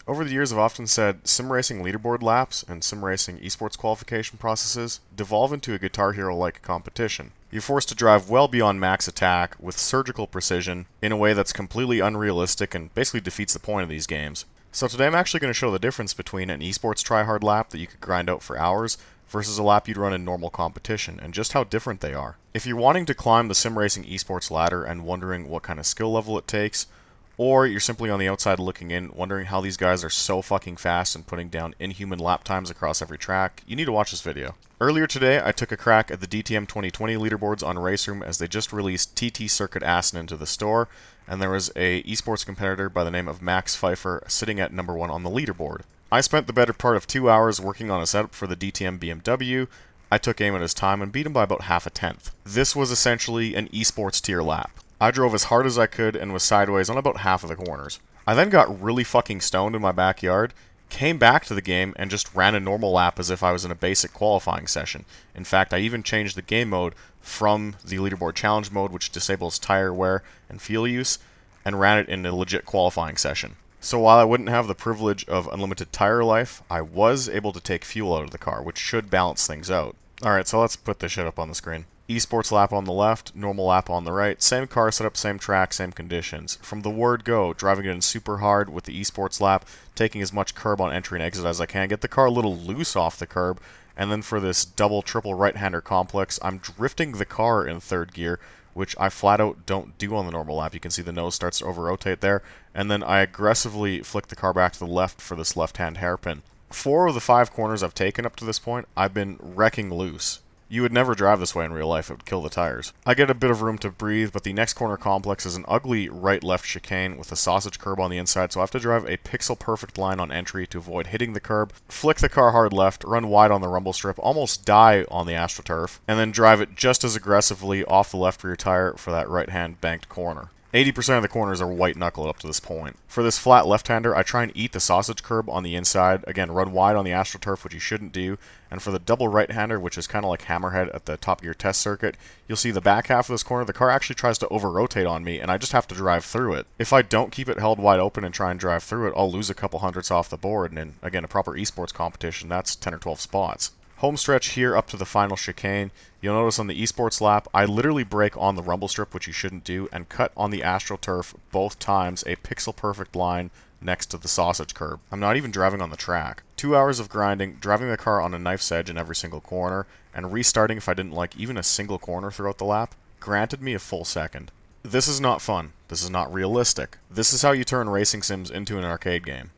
Over the years, I've often said sim racing leaderboard laps and sim racing esports qualification processes devolve into a Guitar Hero-like competition. You're forced to drive well beyond max attack with surgical precision in a way that's completely unrealistic and basically defeats the point of these games. So today I'm actually going to show the difference between an esports tryhard lap that you could grind out for hours versus a lap you'd run in normal competition, and just how different they are. If you're wanting to climb the sim racing esports ladder and wondering what kind of skill level it takes, or you're simply on the outside looking in, wondering how these guys are so fucking fast and putting down inhuman lap times across every track, you need to watch this video. Earlier today, I took a crack at the DTM 2020 leaderboards on RaceRoom as they just released TT Circuit Asin into the store, and there was a esports competitor by the name of Max Pfeiffer sitting at number 1 on the leaderboard. I spent the better part of 2 hours working on a setup for the DTM BMW. I took aim at his time and beat him by about half a tenth. This was essentially an esports tier lap. I drove as hard as I could and was sideways on about half of the corners. I then got really fucking stoned in my backyard, came back to the game, and just ran a normal lap as if I was in a basic qualifying session. In fact, I even changed the game mode from the leaderboard challenge mode, which disables tire wear and fuel use, and ran it in a legit qualifying session. So while I wouldn't have the privilege of unlimited tire life, I was able to take fuel out of the car, which should balance things out. Alright, so let's put this shit up on the screen. Esports lap on the left, normal lap on the right, same car setup, same track, same conditions. From the word go, driving it in super hard with the esports lap, taking as much curb on entry and exit as I can, get the car a little loose off the curb, and then for this double, triple right-hander complex, I'm drifting the car in third gear, which I flat out don't do on the normal lap. You can see the nose starts to over-rotate there, and then I aggressively flick the car back to the left for this left-hand hairpin. 4 of the 5 corners I've taken up to this point, I've been wrecking loose. You would never drive this way in real life, it would kill the tires. I get a bit of room to breathe, but the next corner complex is an ugly right-left chicane with a sausage curb on the inside, so I have to drive a pixel-perfect line on entry to avoid hitting the curb, flick the car hard left, run wide on the rumble strip, almost die on the AstroTurf, and then drive it just as aggressively off the left rear tire for that right-hand banked corner. 80% of the corners are white-knuckle up to this point. For this flat left-hander, I try and eat the sausage curb on the inside. Again, run wide on the AstroTurf, which you shouldn't do. And for the double right-hander, which is kind of like Hammerhead at the top of your test circuit, you'll see the back half of this corner, the car actually tries to over-rotate on me, and I just have to drive through it. If I don't keep it held wide open and try and drive through it, I'll lose a couple hundredths off the board, and in, again, a proper esports competition, that's 10 or 12 spots. Home stretch here up to the final chicane. You'll notice on the esports lap, I literally brake on the rumble strip, which you shouldn't do, and cut on the AstroTurf both times a pixel-perfect line next to the sausage curb. I'm not even driving on the track. 2 hours of grinding, driving the car on a knife's edge in every single corner, and restarting if I didn't like even a single corner throughout the lap, granted me a full second. This is not fun. This is not realistic. This is how you turn racing sims into an arcade game.